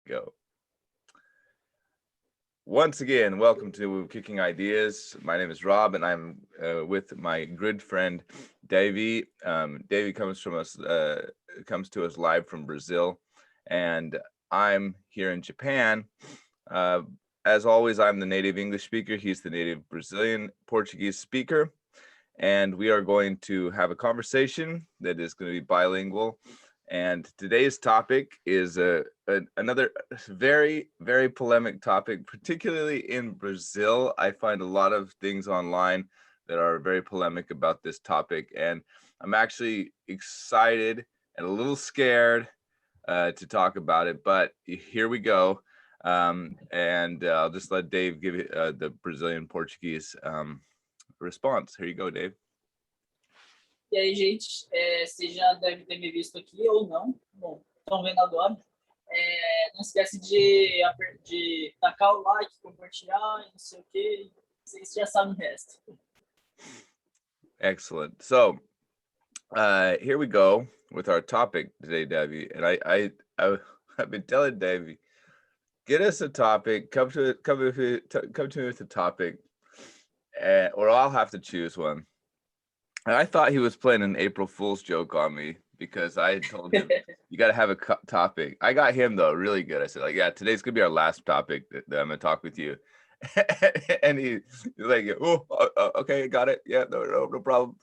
go. Once again, welcome to Kicking Ideas. My name is Rob, and I'm with my good friend Davey. Davey comes to us live from Brazil, and I'm here in Japan. As always, I'm the native English speaker. He's the native Brazilian Portuguese speaker, and we are going to have a conversation that is going to be bilingual. And today's topic is another very, very polemic topic, particularly in Brazil. I find a lot of things online that are very polemic about this topic. And I'm actually excited and a little scared to talk about it. But here we go. And I'll just let Dave give you the Brazilian Portuguese response. Here you go, Dave. E aí, gente, vocês já devem ter me visto aqui ou não. Bom, estão vendo agora. Não esquece de tacar o like, compartilhar, não sei o quê. Vocês já sabem o resto. Excellent. So, here we go with our topic today, Davey. And I've been telling Davey, get us a topic. Come to me with a topic, or I'll have to choose one. And I thought he was playing an April Fool's joke on me because I had told him you got to have a topic. I got him though really good. I said like, yeah, today's gonna be our last topic that I'm gonna talk with you. And he's like, oh, okay, got it. Yeah, no problem.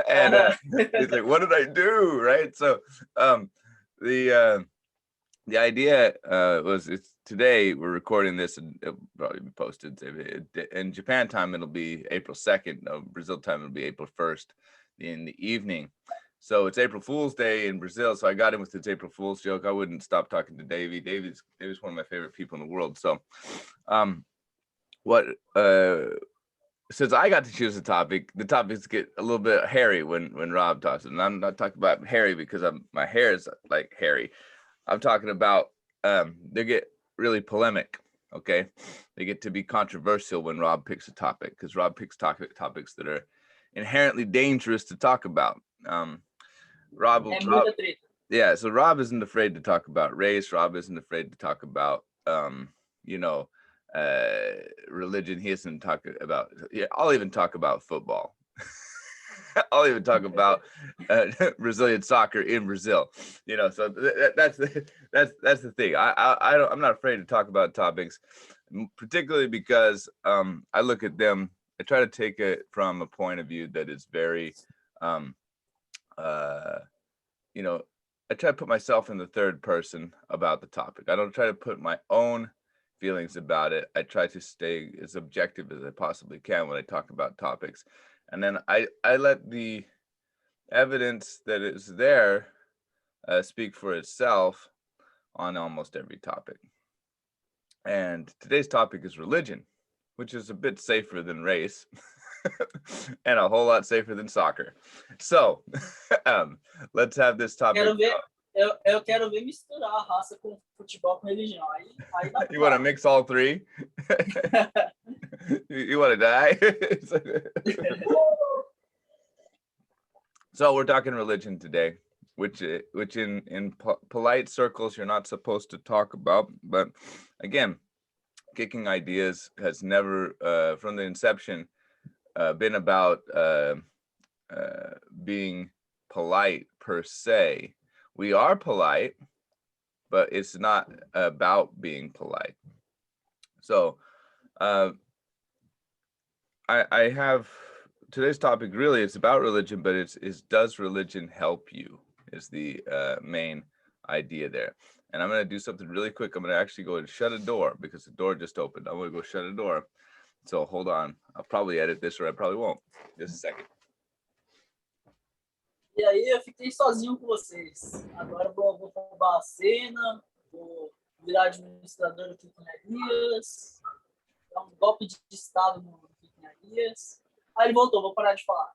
And he's like, what did I do? Right. So the idea was today we're recording this and it'll probably be posted in Japan time. It'll be April 2nd. No, Brazil time it'll be April 1st in the evening. So it's April Fool's Day in Brazil. So I got him with this April Fool's joke. I wouldn't stop talking to Davey. Davey's one of my favorite people in the world. So since I got to choose the topics get a little bit hairy when Rob talks. And I'm not talking about hairy because my hair is like hairy. I'm talking about they get really polemic, okay? They get to be controversial when Rob picks a topic because Rob picks topics that are inherently dangerous to talk about. Rob, so Rob isn't afraid to talk about race. Rob isn't afraid to talk about, religion. He isn't talking about, I'll even talk about football. I'll even talk about Brazilian soccer in Brazil, so that's the thing. I'm not afraid to talk about topics, particularly because I look at them. I try to take it from a point of view that is very, I try to put myself in the third person about the topic. I don't try to put my own feelings about it. I try to stay as objective as I possibly can when I talk about topics. And then I let the evidence that is there speak for itself on almost every topic. And today's topic is religion, which is a bit safer than race and a whole lot safer than soccer. So let's have this topic. Eu quero ver misturar raça com futebol com religião. Aí dá. You want to mix all three? You want to die? So we're talking religion today, which in polite circles you're not supposed to talk about. But again, Kicking Ideas has never, from the inception, been about being polite per se. We are polite, but it's not about being polite. So I have today's topic. Really, it's about religion, but it's does religion help you is the main idea there. And I'm going to do something really quick. I'm going to actually go and shut a door because the door just opened. I'm going to go shut a door. So hold on. I'll probably edit this or I probably won't. Just a second. E aí eu fiquei sozinho com vocês. Agora vou roubar a cena, vou virar administrador do Kicking Ideas, dar um golpe de estado no Kicking Ideas. Aí ele voltou, vou parar de falar.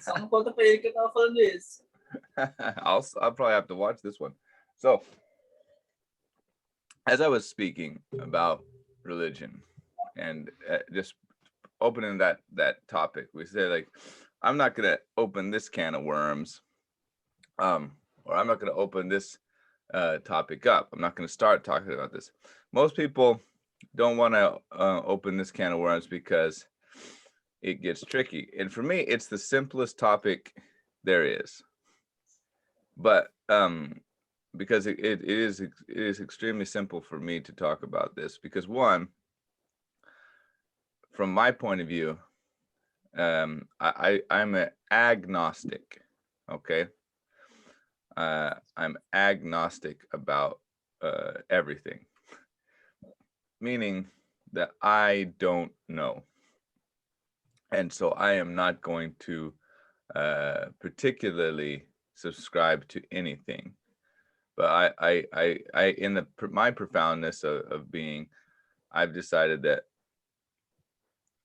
Só não conta pra ele que eu tava falando isso. I'll probably have to watch this one. So, as I was speaking about religion and just opening that topic, we said like, I'm not going to open this can of worms, or I'm not going to open this topic up. I'm not going to start talking about this. Most people don't want to open this can of worms because it gets tricky. And for me, it's the simplest topic there is. But because it is extremely simple for me to talk about this, because one, from my point of view, I'm an agnostic. Okay, I'm agnostic about everything, meaning that I don't know, and so I am not going to particularly subscribe to anything. But I in my profoundness of being, I've decided that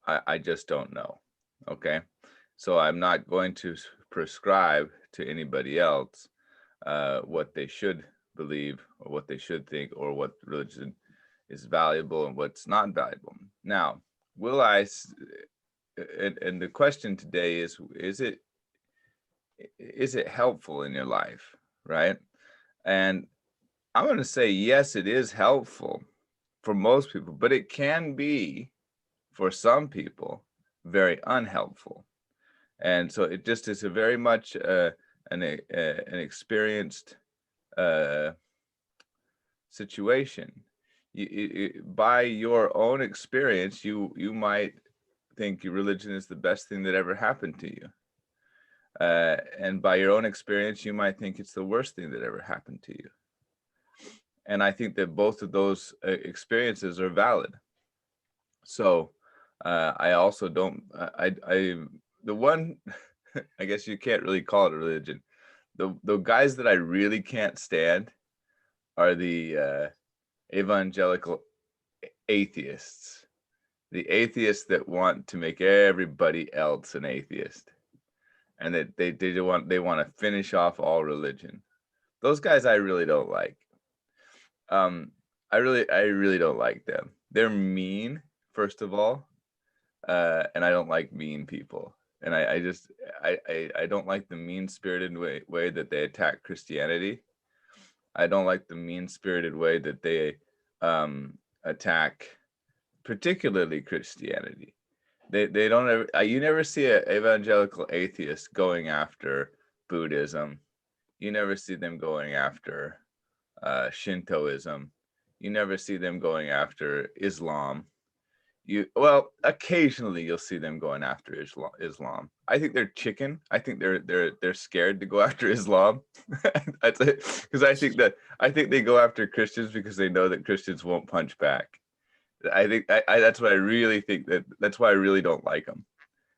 I just don't know. Okay, so I'm not going to prescribe to anybody else what they should believe or what they should think or what religion is valuable and what's not valuable. Now, will I? And the question today is it helpful in your life, right? And I'm going to say yes, it is helpful for most people, but it can be for some people very unhelpful. And so it just is a very much an experienced situation. By your own experience, you might think your religion is the best thing that ever happened to you. And by your own experience, you might think it's the worst thing that ever happened to you. And I think that both of those experiences are valid. So I also don't, the one, I guess you can't really call it a religion. The guys that I really can't stand are the evangelical atheists, the atheists that want to make everybody else an atheist, and that they want to finish off all religion. Those guys I really don't like. I really don't like them. They're mean, first of all, and I don't like mean people. And I don't like the mean-spirited way that they attack Christianity. I don't like the mean-spirited way that they attack particularly Christianity. They don't ever, you never see an evangelical atheist going after Buddhism. You never see them going after Shintoism. You never see them going after Islam. Well, occasionally you'll see them going after Islam. I think they're chicken. I think they're scared to go after Islam. Because I think they go after Christians because they know that Christians won't punch back. I think that's what I really think, that's why I really don't like them.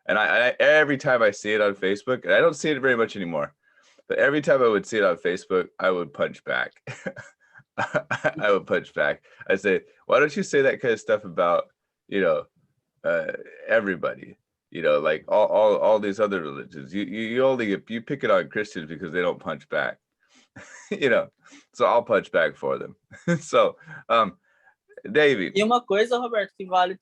And I every time I see it on Facebook, and I don't see it very much anymore, but every time I would see it on Facebook, I would punch back. I would punch back. I say, why don't you say that kind of stuff about, everybody, like all these other religions. You only pick it on Christians because they don't punch back. So I'll punch back for them. So David. E uma coisa, Roberto, que vale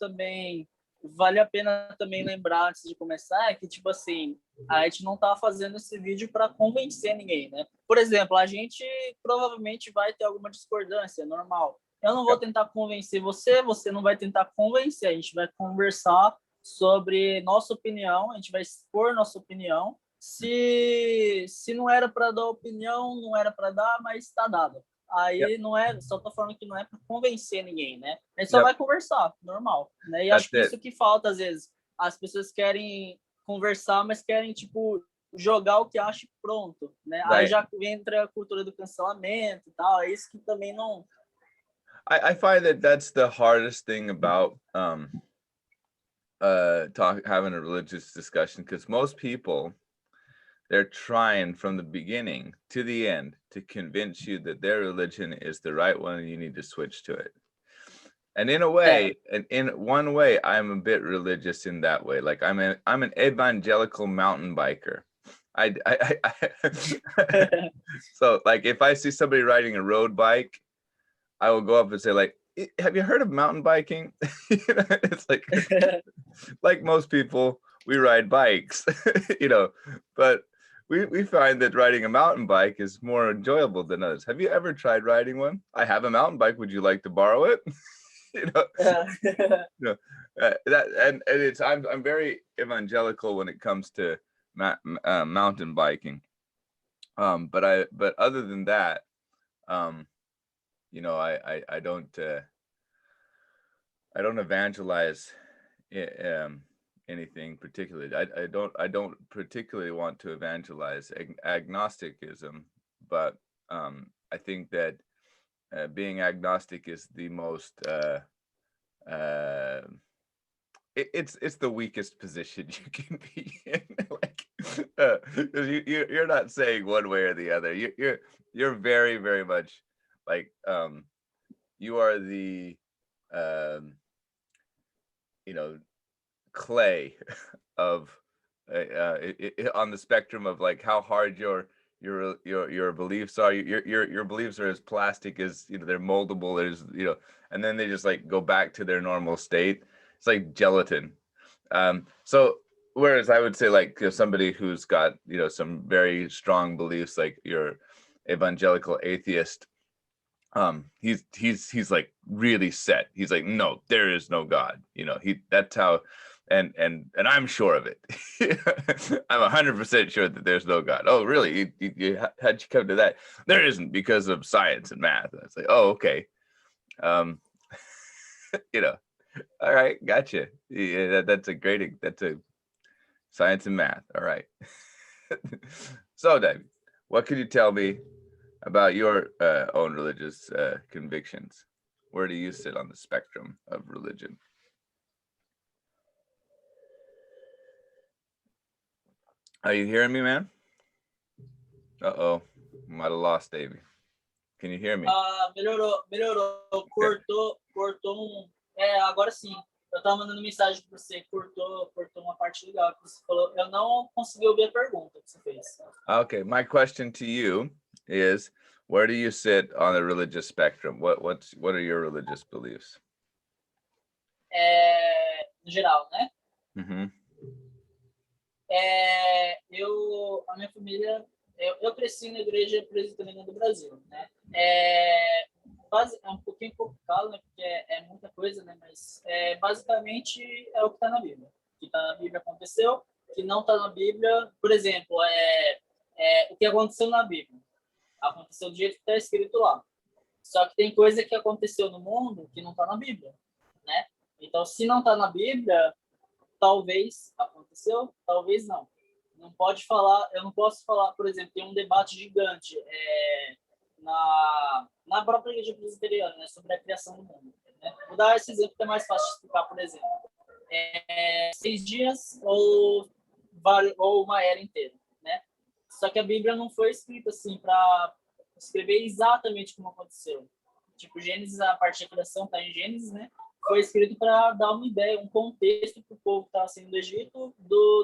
a pena também lembrar antes de começar, é que, tipo assim, a gente não tá fazendo esse vídeo para convencer ninguém, né? Por exemplo, a gente provavelmente vai ter alguma discordância, normal. Eu não vou tentar convencer você, você não vai tentar convencer, a gente vai conversar sobre nossa opinião, a gente vai expor nossa opinião. Se não era para dar opinião, não era para dar, mas está dado. Aí não é, só tô falando que não é para convencer ninguém, né? A gente só vai conversar, normal, né? E acho que isso que falta às vezes. As pessoas querem conversar, mas querem, tipo, jogar o que acha pronto, né? Aí já entra a cultura do cancelamento e tal, é isso que também não... I find that that's the hardest thing about having a religious discussion, because most people, they're trying from the beginning to the end to convince you that their religion is the right one and you need to switch to it. And in a way, and in one way, I'm a bit religious in that way. Like I'm an evangelical mountain biker. So like if I see somebody riding a road bike, I will go up and say, like, have you heard of mountain biking? It's like most people, we ride bikes, but we find that riding a mountain bike is more enjoyable than others. Have you ever tried riding one? I have a mountain bike. Would you like to borrow it? You know, that and it's I'm very evangelical when it comes to mountain biking. But other than that, you know, I don't evangelize anything particularly. I don't particularly want to evangelize agnosticism, but I think that being agnostic is the most it's the weakest position you can be in, like, because you're not saying one way or the other. You're very, very much like you are the you know, clay of on the spectrum of like how hard your beliefs are. Your beliefs are as plastic as, you know, they're moldable. There's, you know, and then they just like go back to their normal state. It's like gelatin. So whereas I would say like, you know, somebody who's got, you know, some very strong beliefs, like your evangelical atheist, he's like really set. He's like, no, there is no God. You know, that's how, and I'm sure of it. I'm 100% sure that there's no God. Oh, really? How'd you come to that? There isn't, because of science and math. And it's like, oh, okay. You know, all right, gotcha. Yeah, that's a science and math. All right. So, David, what could you tell me about your own religious convictions? Where do you sit on the spectrum of religion? Are you hearing me, man? Uh-oh, might have lost Davey. Can you hear me? Melhorou. Cortou agora sim. Eu tava mandando mensagem para você, cortou uma parte legal que você falou. Eu não consegui ouvir a pergunta que você fez. Okay, my question to you is, where do you sit on the religious spectrum? What are your religious beliefs? No geral, né? Mm-hmm. A minha família, eu cresci na igreja presbiteriana do Brasil, né? É um pouquinho complicado, né? Porque é muita coisa, né? Mas basicamente é o que está na Bíblia. O que está na Bíblia aconteceu, o que não está na Bíblia, por exemplo, o que aconteceu na Bíblia. Aconteceu do jeito que está escrito lá. Só que tem coisa que aconteceu no mundo que não está na Bíblia, né? Então, se não está na Bíblia, talvez aconteceu, talvez não. Eu não posso falar, por exemplo, tem um debate gigante na própria igreja presbiteriana, né, sobre a criação do mundo. Né? Vou dar esse exemplo que é mais fácil de explicar, por exemplo. 6 dias ou uma era inteira, né? Só que a Bíblia não foi escrita assim para escrever exatamente como aconteceu. Tipo, Gênesis, a parte da criação está em Gênesis, né? Foi escrito para dar uma ideia, um contexto para o povo que estava saindo do Egito,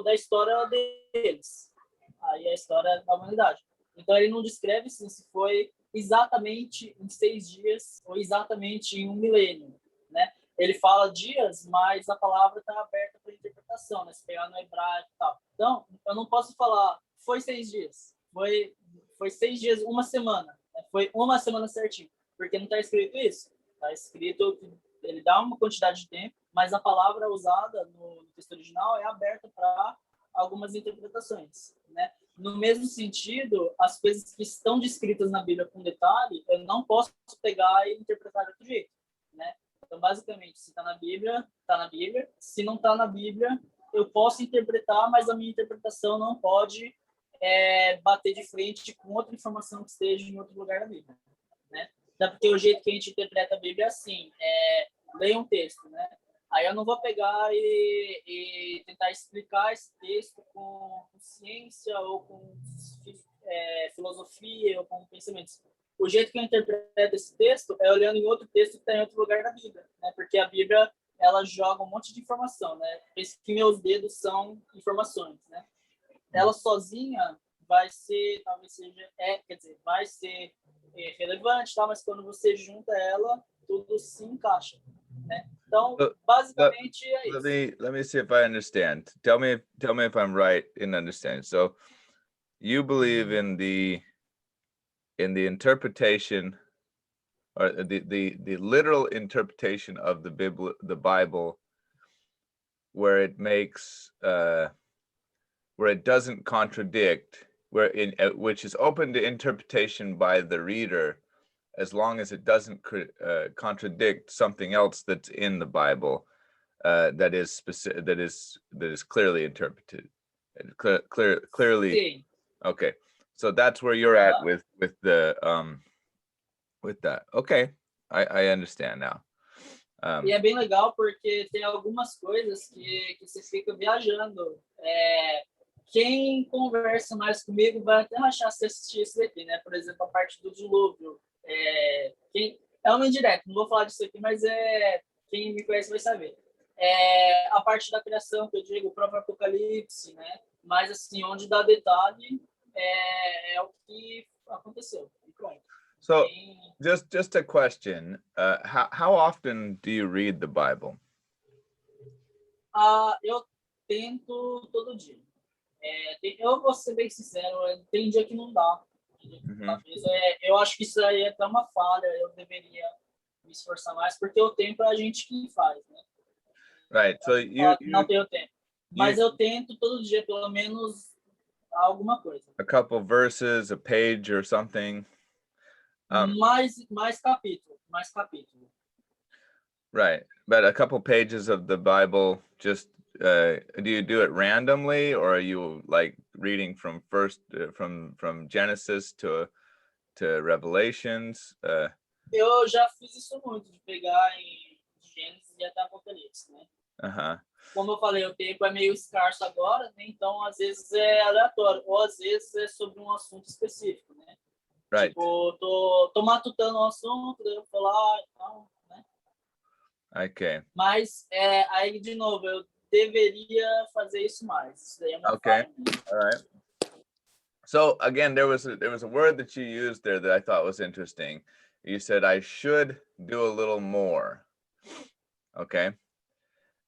da história deles. Aí a história da humanidade. Então ele não descreve assim, se foi exatamente em 6 dias ou exatamente em 1 milênio, né? Ele fala dias, mas a palavra está aberta para interpretação, né? Se pegar no hebraico e tal. Então, eu não posso falar, foi 6 dias, foi 6 dias, uma semana, né? Foi uma semana certinho, porque não está escrito isso. Está escrito, ele dá uma quantidade de tempo, mas a palavra usada no texto original é aberta para algumas interpretações, né? No mesmo sentido, as coisas que estão descritas na Bíblia com detalhe, eu não posso pegar e interpretar de outro jeito, né? Então, basicamente, se está na Bíblia, está na Bíblia. Se não está na Bíblia, eu posso interpretar, mas a minha interpretação não pode bater de frente com outra informação que esteja em outro lugar da Bíblia, né? Até porque o jeito que a gente interpreta a Bíblia é assim, leia um texto, né? Aí eu não vou pegar e tentar explicar esse texto com ciência ou com filosofia ou com pensamentos. O jeito que eu interpreto esse texto é olhando em outro texto que está em outro lugar da Bíblia, né? Porque a Bíblia, ela joga um monte de informação, né? Penso que meus dedos são informações, né? Ela sozinha vai ser, talvez seja, vai ser relevante, tá? Mas quando você junta ela, tudo se encaixa, né? Então, basicamente é isso. Let me see if I understand. Tell me if I'm right in understanding. So, you believe in the interpretation, or the literal interpretation of the Bible, where it makes where it doesn't contradict, which is open to interpretation by the reader, as long as it doesn't contradict something else that's in the Bible, that is specific, that is clearly interpreted, clearly. Sim. Okay, so that's where you're at with that. Okay, I understand now. E é bem legal porque tem algumas coisas que você fica viajando. Quem conversa mais comigo vai até achar se assistir isso daqui, né? Por exemplo, a parte do dilúvio. É uma indireta, não vou falar disso aqui, mas quem me conhece vai saber. A parte da criação, que eu digo, o próprio Apocalipse, né? Mas, assim, onde dá detalhe é o que aconteceu. E pronto. So, just a question. How often do you read the Bible? Eu tento todo dia. Eu vou ser bem sincero, tem dia que não dá. Eu acho que isso aí é até uma falha, eu deveria me esforçar mais, porque o tempo é a gente que faz, né? Right, so não tenho tempo. Mas eu tento todo dia, pelo menos, alguma coisa. A couple verses, a page or something. Mais capítulo. Right, but a couple pages of the Bible, just do you do it randomly, or are you like reading from from Genesis to Revelations? Eu já fiz isso muito, de pegar em Gênesis e até Apocalipse, né? Como eu falei, o tempo é meio escasso agora, né? Então às vezes é aleatório, ou às vezes é sobre um assunto específico, né? Right. Tipo, tô matutando um assunto, daí eu vou falar, então, né? Okay. Mas aí de novo, eu deveria fazer isso mais. Isso daí é uma falha. All right. So again, there was a word that you used there that I thought was interesting. You said I should do a little more. Okay.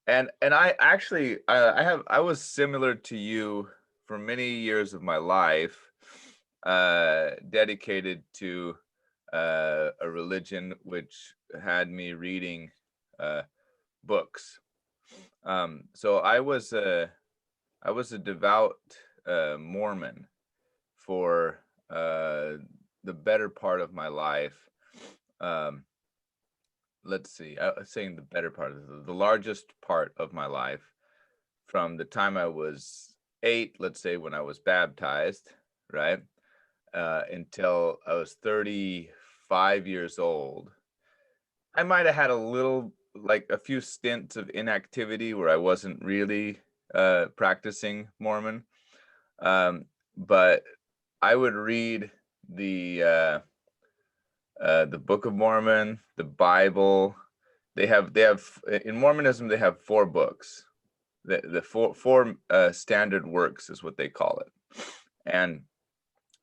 And I actually I was similar to you for many years of my life, dedicated to a religion which had me reading books. So I was a devout Mormon for the better part of my life. Let's see, I was saying the better part of the largest part of my life, from the time I was 8, let's say, when I was baptized, right, until I was 35 years old. I might have had a little, like a few stints of inactivity where I wasn't really practicing Mormon, but I would read the Book of Mormon, the Bible. They have in Mormonism, they have 4 books. The four standard works is what they call it. And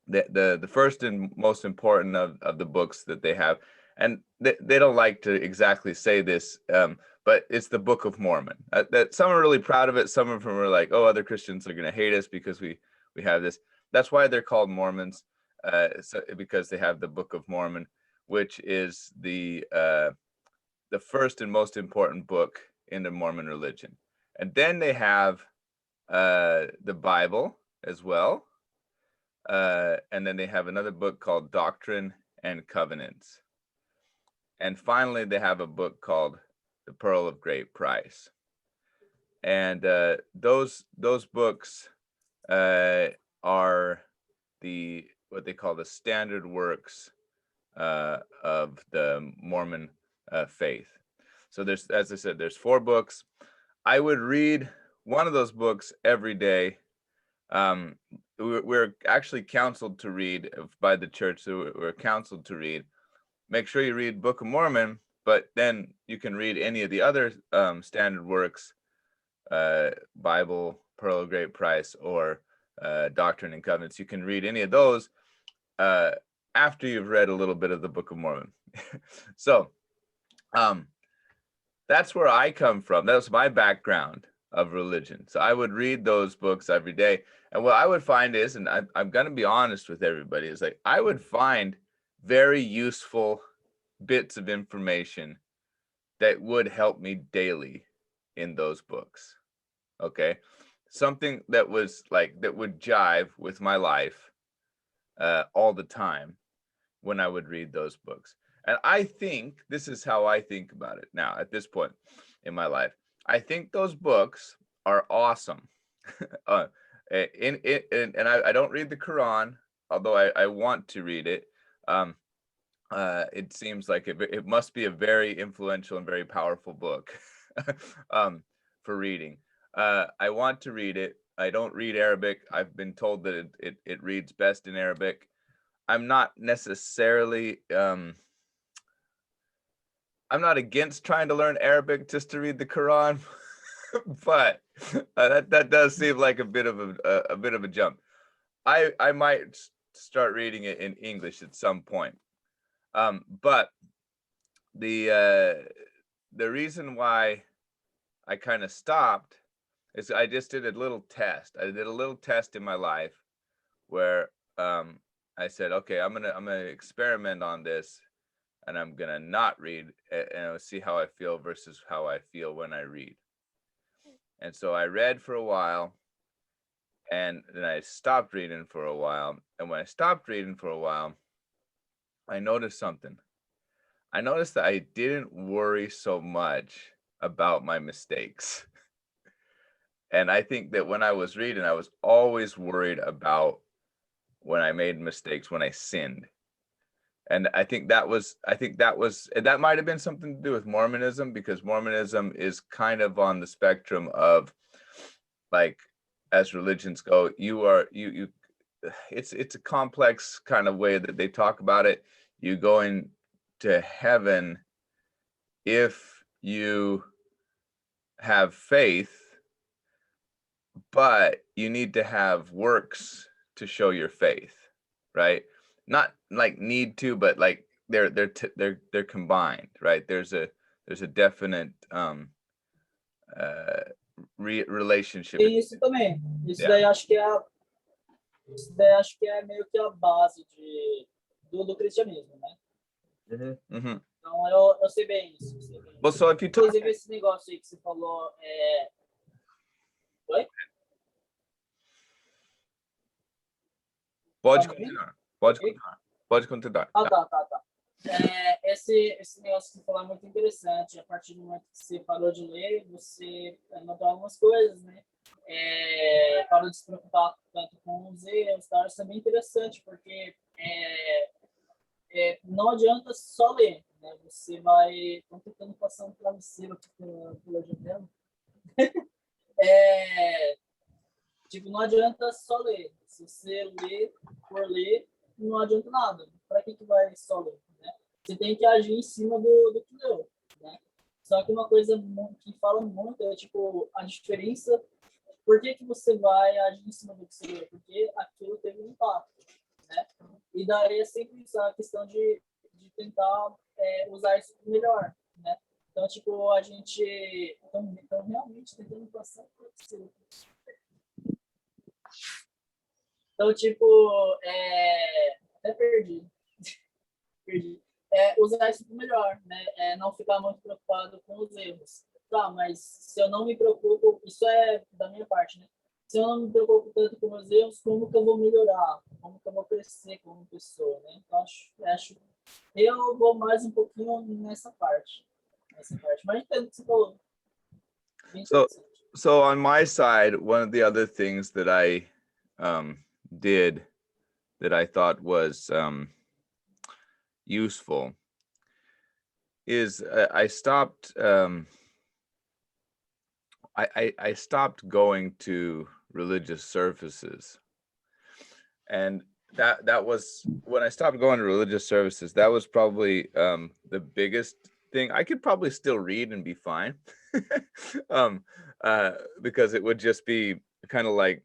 the first and most important of the books that they have, and they don't like to exactly say this, but it's the Book of Mormon. That some are really proud of it. Some of them are like, oh, other Christians are going to hate us because we have this. That's why they're called Mormons, because they have the Book of Mormon, which is the first and most important book in the Mormon religion. And then they have the Bible as well. And then they have another book called Doctrine and Covenants. And finally, they have a book called The Pearl of Great Price. And those books are what they call the standard works of the Mormon faith. So there's, as I said, there's 4 books. I would read one of those books every day. We're actually counseled to read by the church, so we're counseled to read. Make sure you read Book of Mormon, but then you can read any of the other standard works, Bible, Pearl of Great Price, or Doctrine and Covenants. You can read any of those after you've read a little bit of the Book of Mormon. So that's where I come from. That was my background. of religion. So I would read those books every day. And what I would find is, and I'm going to be honest with everybody, is like I would find very useful bits of information that would help me daily in those books. Okay. Something that was like, that would jive with my life all the time when I would read those books. And I think this is how I think about it now at this point in my life. I think those books are awesome. uh, and I don't read the Quran, although I want to read it. It seems like it must be a very influential and very powerful book for reading. I want to read it. I don't read Arabic. I've been told that it reads best in Arabic. I'm not necessarily I'm not against trying to learn Arabic just to read the Quran, but that does seem like a bit of a jump. I might start reading it in English at some point. But the reason why I kind of stopped is I just did a little test. I did a little test in my life where I said, okay, I'm gonna experiment on this, and I'm gonna not read and see how I feel versus how I feel when I read. And so I read for a while, and then I stopped reading for a while. And when I stopped reading for a while, I noticed something. I noticed that I didn't worry so much about my mistakes. And I think that when I was reading, I was always worried about when I made mistakes, when I sinned. And I think that might have been something to do with Mormonism, because Mormonism is kind of on the spectrum of, like, as religions go, it's a complex kind of way that they talk about it. You going to heaven if you have faith, but you need to have works to show your faith, right? Not like need to, but like they're combined, right? There's a definite relationship. Tem isso também. Isso Yeah. daí acho que é isso daí acho que é meio que a base do cristianismo, né? Mm-hmm. Então eu sei bem isso. Sei bem. Well, so if you talk, Inclusive esse negócio aí que você falou Oi? pode Tá me ouvindo? continuar. Pode continuar. Pode continuar. Ah, tá. Esse negócio que você falou é muito interessante. A partir do momento que você parou de ler, você notou algumas coisas, né? Parou de se preocupar tanto com os erros, tá? Isso é bem interessante, porque não adianta só ler, né? Você vai... Estou tentando passar um travesseiro aqui pela janela. Tipo, não adianta só ler. Se você ler por ler, não adianta nada. Para que vai só ler? Né? Você tem que agir em cima do que leu. Né? Só que uma coisa que fala muito é tipo a diferença. Por que você vai agir em cima do que você leu? Porque aquilo teve um impacto. Né? E daí é sempre essa questão de tentar usar isso melhor. Né? Então, tipo, a gente então realmente tentando passar por isso. Então, tipo, até perdi. Usar isso melhor, né? Não ficar muito preocupado com os erros. Tá, mas se eu não me preocupo, isso é da minha parte, né? Se eu não me preocupo tanto com os erros, como que eu vou melhorar? Como que eu vou crescer como pessoa, né? Então, acho eu vou mais um pouquinho nessa parte. Mas entendo o que você falou. So on my side, one of the other things that I did that I thought was useful is I stopped I stopped going to religious services. And that was when I stopped going to religious services. That was probably the biggest thing. I could probably still read and be fine, because it would just be kind of like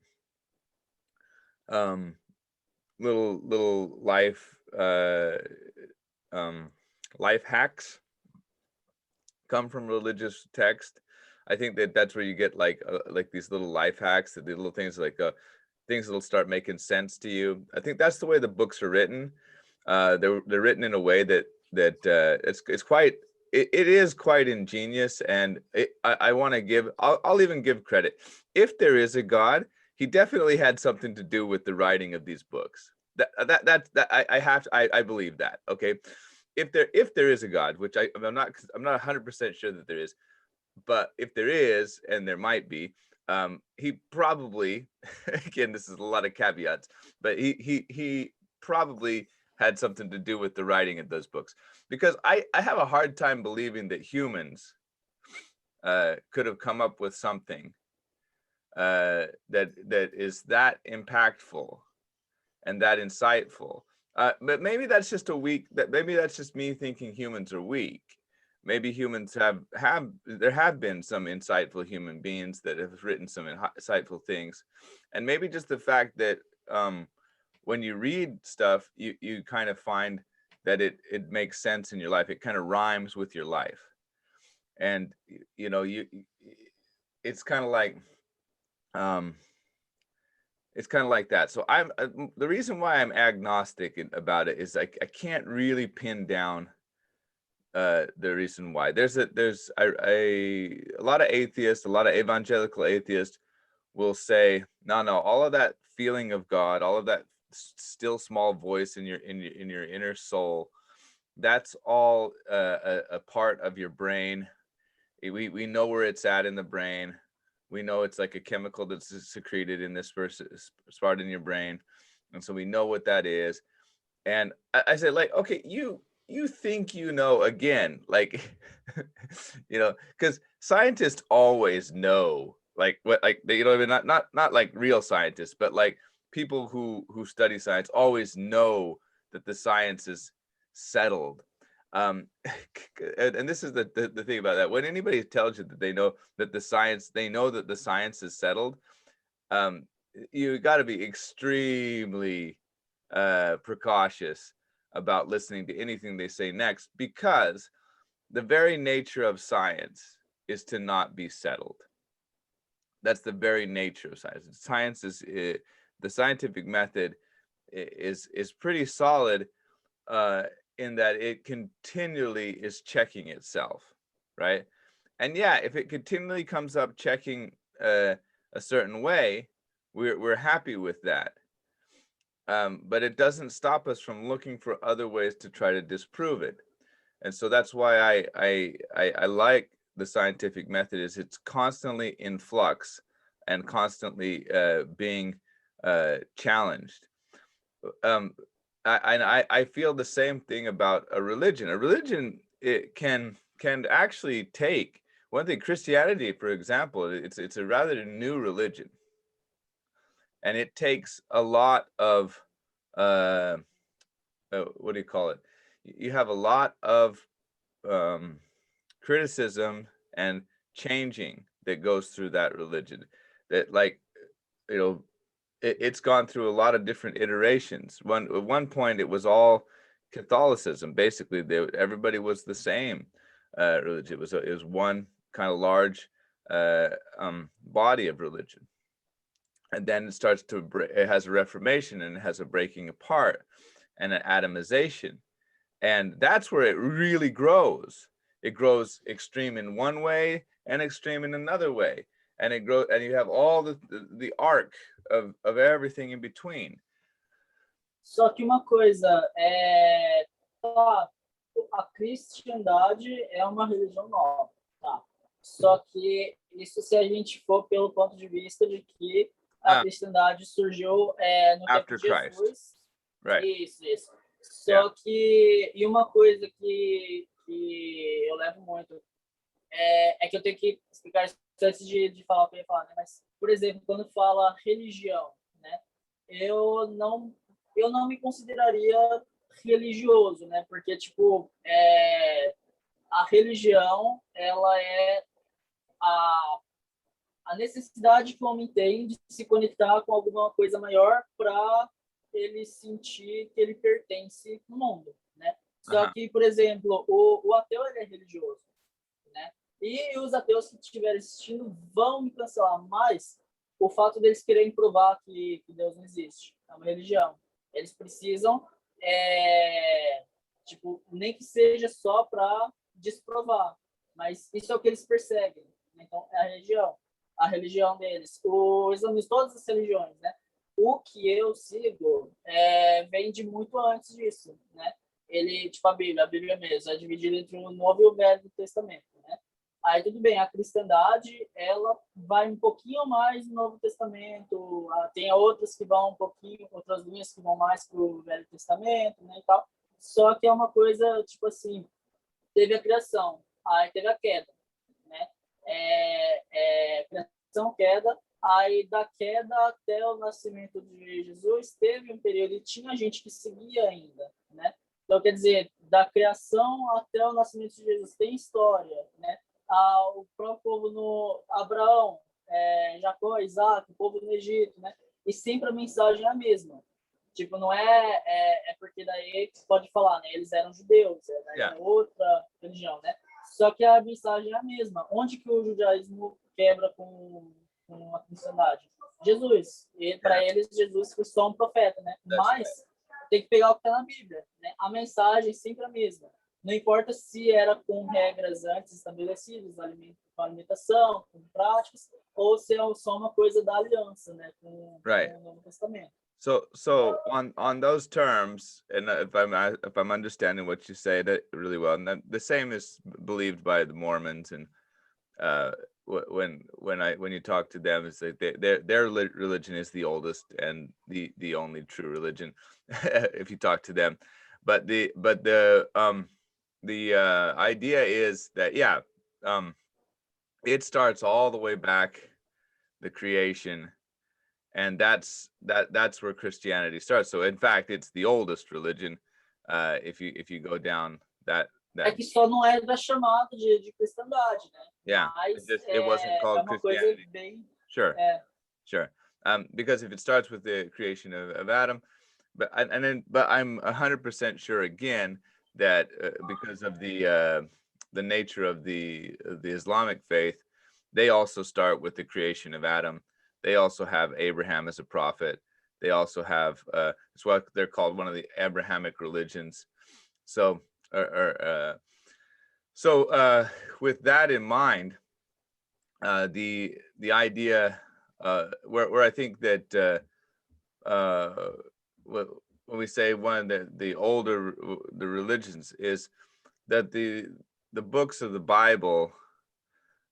little life life hacks come from religious text. I think that that's where you get like these little life hacks, the little things like things that'll start making sense to you. I think that's the way the books are written. They're written in a way that it's quite it is quite ingenious, and I want to give I'll even give credit. If there is a God, he definitely had something to do with the writing of these books. I believe that. Okay, if there is a God, which I'm not 100% sure that there is, but if there is, and there might be, he probably again, this is a lot of caveats, but he probably had something to do with the writing of those books, because I have a hard time believing that humans could have come up with something that is that impactful and that insightful. But maybe that's just maybe that's just me thinking humans are weak. Maybe humans there have been some insightful human beings that have written some insightful things, and maybe just the fact that when you read stuff, you kind of find that it makes sense in your life. It kind of rhymes with your life, and it's kind of like it's kind of like that. So the reason why I'm agnostic about it is I can't really pin down the reason why. There's a lot of atheists, a lot of evangelical atheists will say, no, all of that feeling of God, all of that still small voice in your inner soul, that's all a part of your brain. We know where it's at in the brain. We know it's like a chemical that's secreted in this spot in your brain, and so we know what that is. And I said, like, okay, you think again, like, because scientists always know, like, what, like, I mean, not like real scientists, but like people who study science always know that the science is settled. And this is the thing about that. When anybody tells you that they know that the science is settled, you got to be extremely precautious about listening to anything they say next, because the very nature of science is to not be settled. That's the very nature of science. Science is the scientific method is pretty solid in that it continually is checking itself, right? And yeah, if it continually comes up checking a certain way, we're happy with that. But it doesn't stop us from looking for other ways to try to disprove it. And so that's why I like the scientific method, is it's constantly in flux and constantly being challenged. I feel the same thing about a religion. A religion, it can actually take one thing. Christianity, for example, it's a rather new religion, and it takes a lot of what do you call it? You have a lot of criticism and changing that goes through that religion. That, like, it's gone through a lot of different iterations. At one point, it was all Catholicism. Basically, everybody was the same religion. It was one kind of large body of religion, and then it has a reformation, and it has a breaking apart and an atomization, and that's where it really grows. It grows extreme in one way and extreme in another way, and it grows, and you have all the arc of everything in between. Só que uma coisa tá, a cristandade é uma religião nova, tá? Só que isso, se a gente for pelo ponto de vista de que a cristandade surgiu no tempo de Jesus. Right. Isso. Só que, e uma coisa que eu levo muito é que eu tenho que explicar isso antes de falar o que eu ia falar, né? Mas, por exemplo, quando fala religião, né? Eu não me consideraria religioso, né? Porque, tipo, a religião, ela é a necessidade que o homem tem de se conectar com alguma coisa maior para ele sentir que ele pertence no mundo, né? Só que, por exemplo, o ateu, ele é religioso, né? E os ateus que estiverem assistindo vão me cancelar, mas o fato deles quererem provar que Deus não existe, é uma religião. Eles precisam, tipo, nem que seja só para desprovar, mas isso é o que eles perseguem. Então, é a religião deles. O islamismo, todas as religiões, né? O que eu sigo vem de muito antes disso, né? Ele, tipo, a Bíblia mesmo, é dividida entre o Novo e o Velho Testamento, né? Aí tudo bem, a cristandade, ela vai um pouquinho mais no Novo Testamento, tem outras que vão um pouquinho, outras linhas que vão mais para o Velho Testamento, né, e tal. Só que é uma coisa, tipo assim, teve a criação, aí teve a queda, né? Criação, queda, aí da queda até o nascimento de Jesus teve um período e tinha gente que seguia ainda, né? Então, quer dizer, da criação até o nascimento de Jesus tem história, né? O próprio povo no Abraão, Jacó, Isaac, o povo no Egito, né? E sempre a mensagem é a mesma. Tipo, não é porque daí você pode falar, né? Eles eram judeus, Yeah. é outra religião, né? Só que a mensagem é a mesma. Onde que o judaísmo quebra com a cristandade? Jesus. E para eles, Jesus foi só um profeta, né? Mas tem que pegar o que está na Bíblia, né? A mensagem é sempre a mesma. Não importa se era com regras antes estabelecidas, com alimentação, com práticas, ou se é só uma coisa da aliança, né? Com o Novo Testamento. So on those terms, and if I'm understanding what you say that really well, and the same is believed by the Mormons, and when you talk to them, it's like their religion is the oldest and the only true religion, if you talk to them, but the idea is that it starts all the way back, the creation. And that's where Christianity starts. So in fact, it's the oldest religion. If you go down that. É que só não é da chamada de cristandade, né? Yeah, mas it wasn't called uma Christianity. Coisa bem, sure. Because if it starts with the creation of Adam, but I'm 100% sure again that because of the nature of the Islamic faith, they also start with the creation of Adam. They also have Abraham as a prophet. They also have it's what they're called, one of the Abrahamic religions. So with that in mind, the idea where I think that when we say one of the older the religions is that the books of the Bible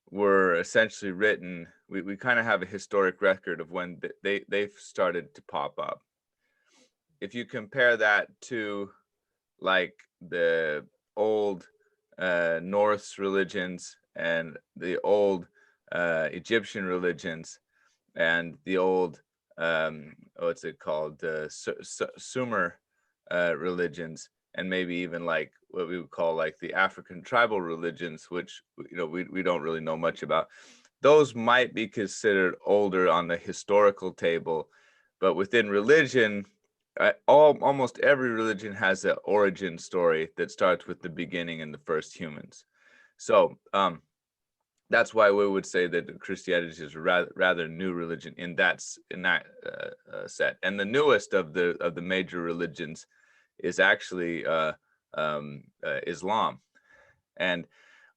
were essentially written. We kind of have a historic record of when they've started to pop up. If you compare that to like the old Norse religions and the old Egyptian religions and the old what's it called, Sumer religions, and maybe even like what we would call like the African tribal religions, which we don't really know much about. Those might be considered older on the historical table, but within religion, almost every religion has an origin story that starts with the beginning and the first humans. So that's why we would say that Christianity is rather new religion in that set. And the newest of the major religions is actually Islam. And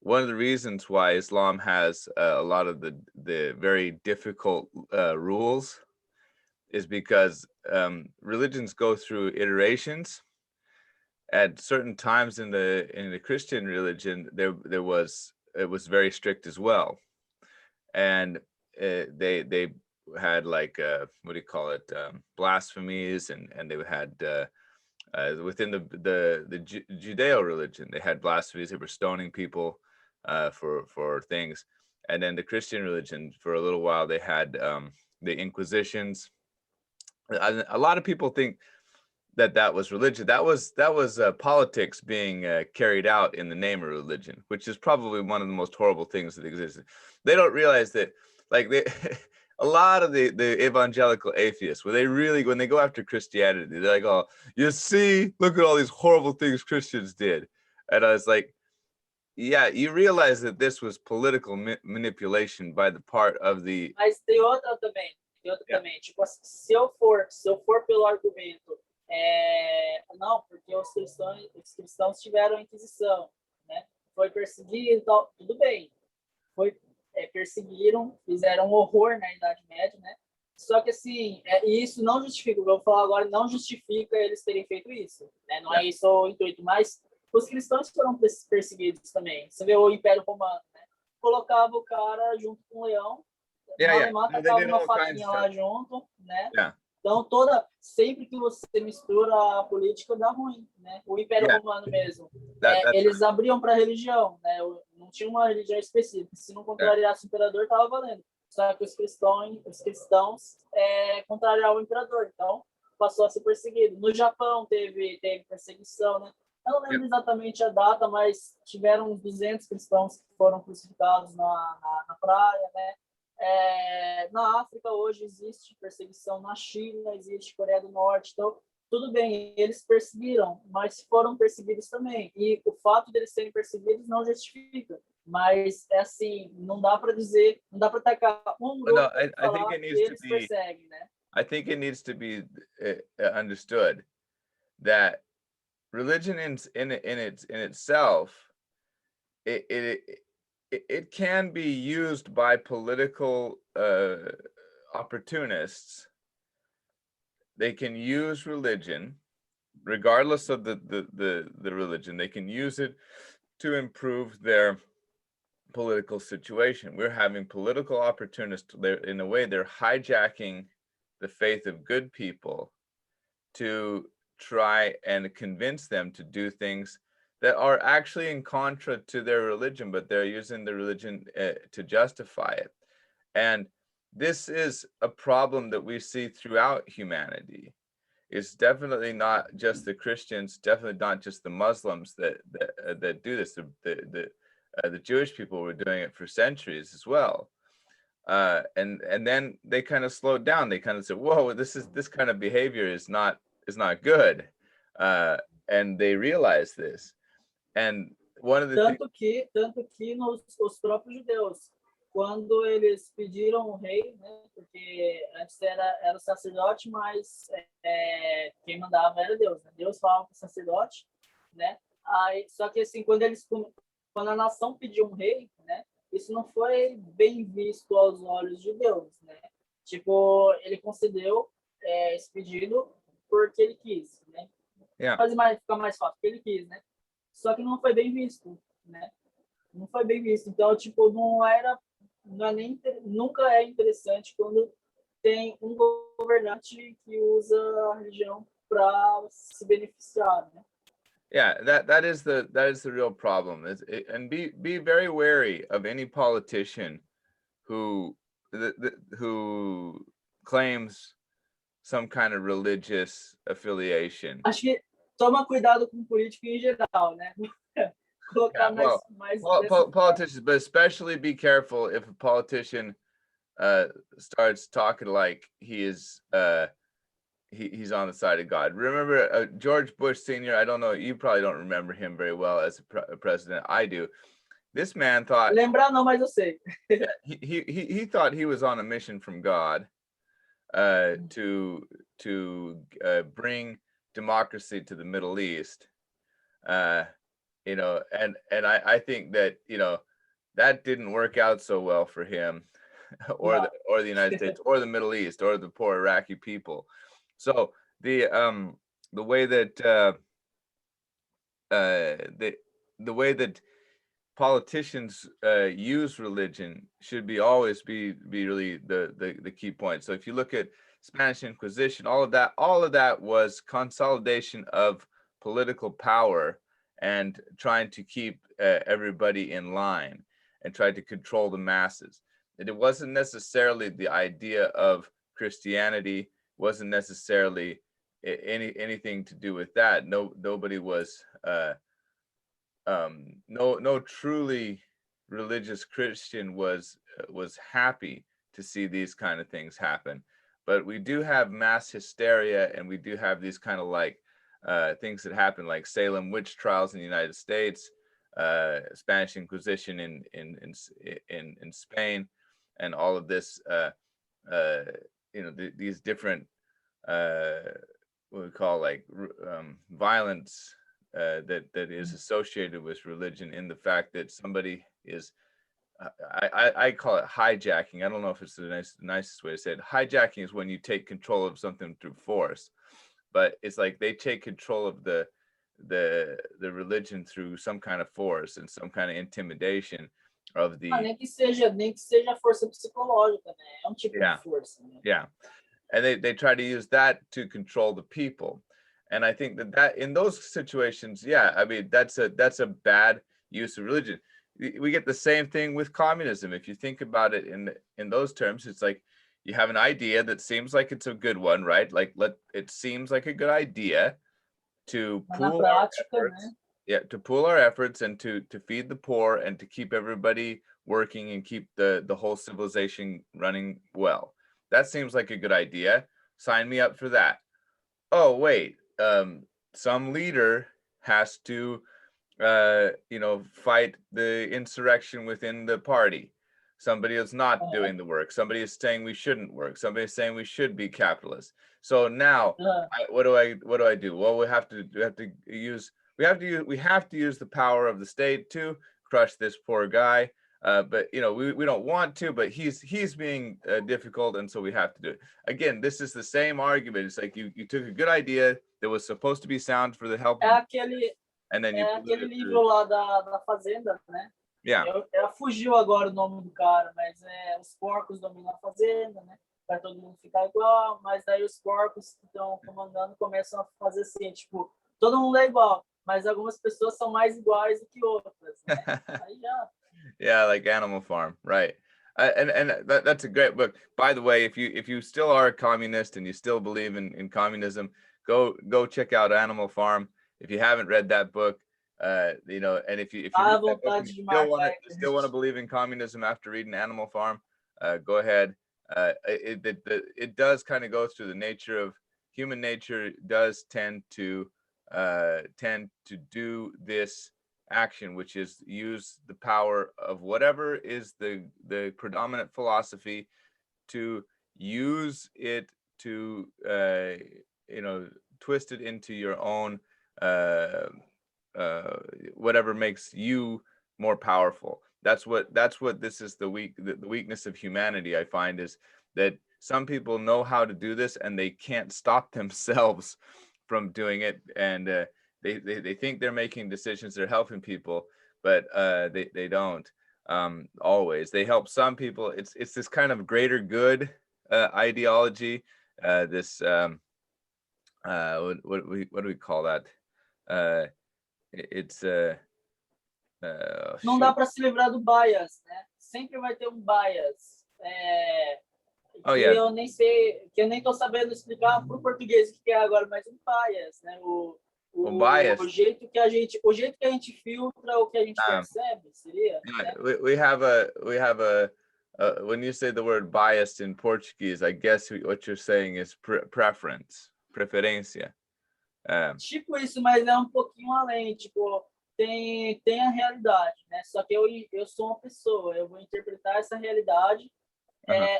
one of the reasons why Islam has a lot of the very difficult rules is because religions go through iterations. At certain times in the Christian religion, it was very strict as well, and they had like what do you call it, blasphemies, and they had within the Judeo religion, they had blasphemies. They were stoning people for things, and then the Christian religion, for a little while, they had the Inquisitions. A lot of people think that was religion. That was politics being carried out in the name of religion, which is probably one of the most horrible things that existed. They don't realize that, like, a lot of the evangelical atheists, when they go after Christianity, they're like, oh, you see, look at all these horrible things Christians did. And I was like, yeah, you realize that this was political manipulation by the part of the. Mas tem outra também, Yeah. Tipo assim, se eu for pelo argumento, não, porque os cristãos tiveram a Inquisição, né? Foi perseguido e tal, tudo bem. Perseguiram, fizeram horror na Idade Média, né? Só que assim, isso não justifica, o que eu vou falar agora não justifica eles terem feito isso, né? Não é isso o intuito, mas os cristãos foram perseguidos também. Você vê o Império Romano, né? Colocava o cara junto com o leão, Yeah. Malemar No, they tacava did uma all kinds faquinha of lá stuff. junto, né? Yeah. Então, sempre que você mistura a política, dá ruim, né? O Império Romano mesmo, That's eles abriam para a religião, né? Não tinha uma religião específica. Se não contrariasse o imperador, estava valendo. Só que os cristãos contrariavam o imperador, então passou a ser perseguido. No Japão teve perseguição, né? Eu não lembro exatamente a data, mas tiveram uns 200 cristãos que foram crucificados na praia, né? Na África hoje existe perseguição, na China existe, Coreia do Norte, então tudo bem, eles perseguiram, mas foram perseguidos também, e o fato deles serem perseguidos não justifica, mas assim, não dá para dizer, não dá para atacar um grupo No, e I think falar it que needs to eles be. perseguem, né? I think it needs to be understood that religion in itself, it can be used by political opportunists. They can use religion, regardless of the religion. They can use it to improve their political situation. We're having political opportunists. In a way, they're hijacking the faith of good people to try and convince them to do things that are actually in contra to their religion, but they're using the religion to justify it. And this is a problem that we see throughout humanity. It's definitely not just the Christians, definitely not just the Muslims that do this. The Jewish people were doing it for centuries as well. And then they kind of slowed down. They kind of said, "Whoa, this kind of behavior is not good," and they realized this. And one of the tanto que os próprios judeus, quando eles pediram o rei, né, porque antes era o sacerdote, mas quem mandava era Deus, né? Deus falava para o sacerdote, né? Aí, só que assim, quando a nação pediu um rei, né, isso não foi bem visto aos olhos de Deus, né? Tipo, ele concedeu esse pedido porque ele quis, né? Ficar mais fácil, porque ele quis, né? Só que não foi bem visto, né? Não foi bem visto. Então, tipo, nunca é interessante quando tem um governante que usa a religião para se beneficiar, né? Yeah, that is the real problem. And be very wary of any politician who claims some kind of religious affiliation. Acho que toma cuidado com político em geral, né? Colocar mais politicians, but especially be careful if a politician starts talking like he is he's on the side of God. Remember George Bush Sr.? I don't know, you probably don't remember him very well as a president. I do. This man thought. Lembrar não, mas eu sei. he thought he was on a mission from God to bring democracy to the Middle East. You know, and I think that, you know, that didn't work out so well for him or the United States or the Middle East or the poor Iraqi people. So the way that the way that politicians use religion should always be really the key point. So if you look at Spanish Inquisition, all of that was consolidation of political power and trying to keep everybody in line and try to control the masses. It wasn't necessarily the idea of Christianity, wasn't necessarily anything to do with that. Nobody was no truly religious Christian was happy to see these kind of things happen. But we do have mass hysteria, and we do have these kind of like things that happen, like Salem witch trials in the United States, Spanish Inquisition in Spain, and all of this, these different what we call like violence that is associated with religion, in the fact that somebody is, I call it hijacking. I don't know if it's the nicest way to say it. Hijacking is when you take control of something through force, but it's like they take control of the religion through some kind of force and some kind of intimidation of the nem que seja força psicológica, né? É um tipo de força, né? Yeah. And they try to use that to control the people. And I think that in those situations, yeah, I mean, that's a bad use of religion. We get the same thing with communism. If you think about it in those terms, it's like you have an idea that seems like it's a good one, right? Like it seems like a good idea to pool our efforts, to pool our efforts and to feed the poor and to keep everybody working and keep the whole civilization running well. That seems like a good idea. Sign me up for that. Oh, wait, some leader has to fight the insurrection within the party. Somebody is not doing the work. Somebody is saying we shouldn't work. Somebody is saying we should be capitalist. So now, what do I do? Well, we have to use the power of the state to crush this poor guy. But we don't want to, but he's being difficult, and so we have to do it. Again, this is the same argument. It's like you took a good idea that was supposed to be sound for the help. And then aquele livro lá da Fazenda, né? Ela fugiu agora o nome do cara, mas os porcos dominam a fazenda, né? Para todo mundo ficar igual, mas daí os porcos que estão comandando começam a fazer assim, tipo, todo mundo é igual, mas algumas pessoas são mais iguais do que outras, né? Aí já. Yeah, like Animal Farm, right? That's a great book. By the way, if you still are a communist and you still believe in communism, go check out Animal Farm. If you haven't read that book, and if you read that book and you still want to believe in communism after reading Animal Farm, go ahead. It does kind of go through the nature of human nature. Does tend to do this action, which is use the power of whatever is the predominant philosophy, to use it to twist it into your own whatever makes you more powerful. That's what this is. The weakness of humanity, I find, is that some people know how to do this and they can't stop themselves from doing it, and they think they're making decisions, they're helping people, but they don't always. They help some people. It's this kind of greater good ideology. This what do we call that? It's não dá para se livrar do bias, né? Sempre vai ter bias. Eu nem sei, que eu nem tô sabendo explicar pro português o que é agora, mas bias, né? O jeito que a gente filtra o que a gente percebe, seria? Né? We have a when you say the word biased in Portuguese, I guess what you're saying is preferência. Tipo isso, mas é um pouquinho além, tipo, tem a realidade, né? Só que eu sou uma pessoa, eu vou interpretar essa realidade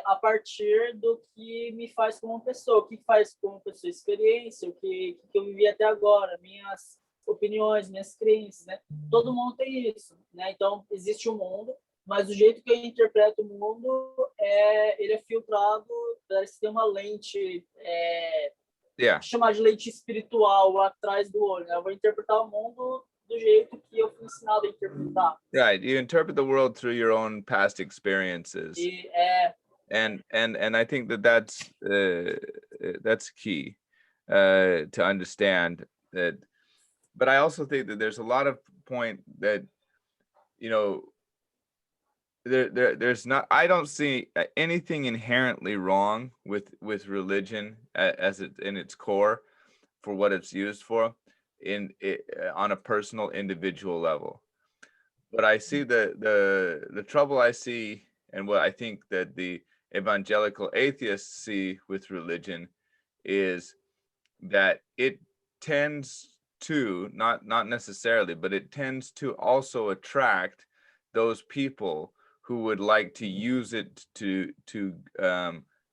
a partir do que me faz como pessoa, o que faz como pessoa, experiência, o que eu vivi até agora, minhas opiniões, minhas crenças, né? Todo mundo tem isso, né? Então, existe um mundo, mas o jeito que eu interpreto o mundo ele é filtrado, parece ter uma lente, chamar de lente espiritual atrás do olho, né? Eu vou interpretar o mundo do jeito que eu fui ensinado a interpretar. Right, you interpret the world through your own past experiences. And I think that's key to understand that. But I also think that there's a lot of point that there's not. I don't see anything inherently wrong with religion as it in its core for what it's used for on a personal individual level. But I see the trouble I see, and what I think that the evangelical atheists see with religion, is that it tends to, not necessarily, but it tends to also attract those people who would like to use it to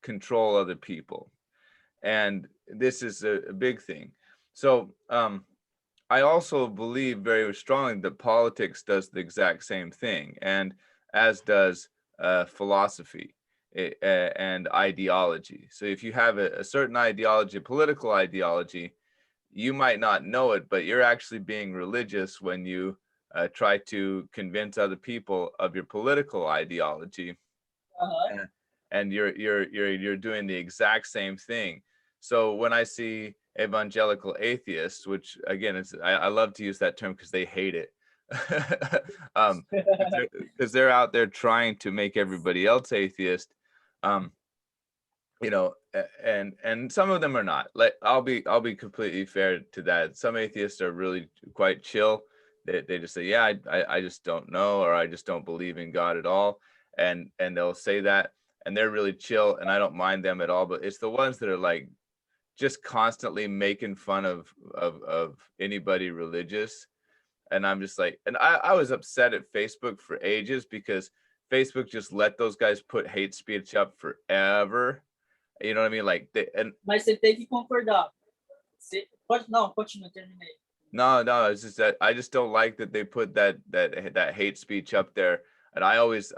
control other people. And this is a big thing. So I also believe very strongly that politics does the exact same thing, and as does philosophy and ideology. So if you have a certain ideology, political ideology, you might not know it, but you're actually being religious when you try to convince other people of your political ideology, Aham. and you're doing the exact same thing. So when I see evangelical atheists, which again, I love to use that term because they hate it, because they're out there trying to make everybody else atheist. Um, and some of them are not. Like I'll be completely fair to that. Some atheists are really quite chill. They just say, yeah, I just don't know, or I just don't believe in God at all, and they'll say that, and they're really chill, and I don't mind them at all. But it's the ones that are like just constantly making fun of anybody religious, and I'm just like, and I was upset at Facebook for ages because Facebook just let those guys put hate speech up forever. You know what I mean? Like, and Mas você tem que concordar. Pode, não, continua, terminei. no, it's just that I just don't like that they put that hate speech up there. And I always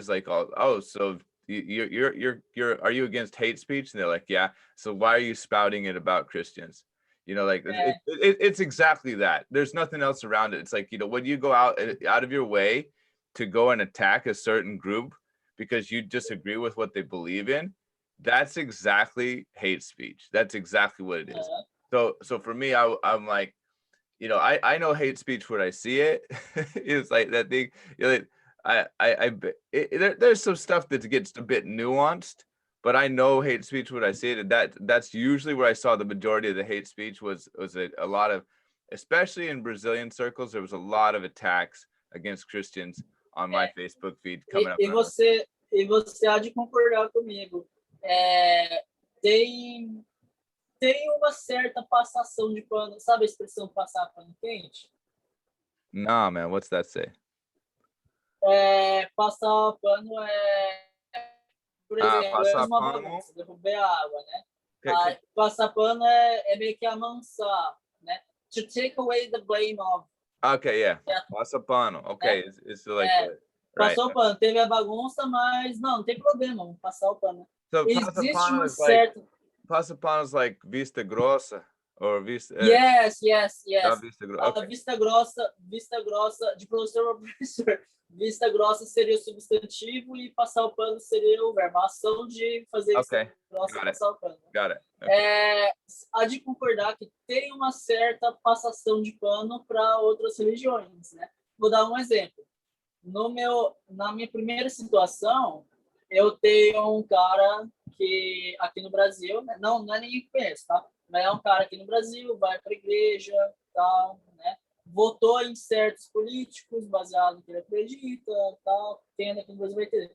like, oh, so you're are you against hate speech? And they're like, yeah. So why are you spouting it about Christians? Like É, it's exactly that. There's nothing else around it. It's like, when you go out of your way to go and attack a certain group because you disagree with what they believe in, that's exactly hate speech. That's exactly what it is. aham. So for me, I'm like, I know hate speech when I see it. It's like that thing. There's some stuff that gets a bit nuanced, but I know hate speech when I see it, and that's usually where I saw the majority of the hate speech was a lot of, especially in Brazilian circles, there was a lot of attacks against Christians on my É. Facebook feed E, coming up. e você e você há de concordar comigo. É, tem tem uma certa passação de pano, sabe a expressão passar pano quente? Nah, man, what's that say? Passar pano por exemplo, é Passar uma pano. bagunça, derrubar a água, né? Okay, Passar pano é meio que amansar, né? To take away the blame of, okay, yeah. né? Passa pano. Okay, it's like É, right. passou o pano, teve a bagunça, mas não tem problema, vamos passar o pano. So Existe Passapano um is like certo. Passapano is like Vista Grossa or Vista. Yes. Vista Grossa. A Okay. vista grossa, de professor para professor. Vista grossa seria o substantivo e passar o pano seria o verbo. A ação de fazer Okay. vista grossa Got e it. passar o pano. Got it. Okay. Há de concordar que tem uma certa passação de pano para outras religiões, né? Vou dar um exemplo. Na minha primeira situação, eu tenho um cara que aqui no Brasil, né? Não é ninguém que conhece, tá? Mas é um cara aqui no Brasil, vai para a igreja, tal, né? Votou em certos políticos baseado no que ele acredita, tal. Quem é daqui no Brasil vai entender.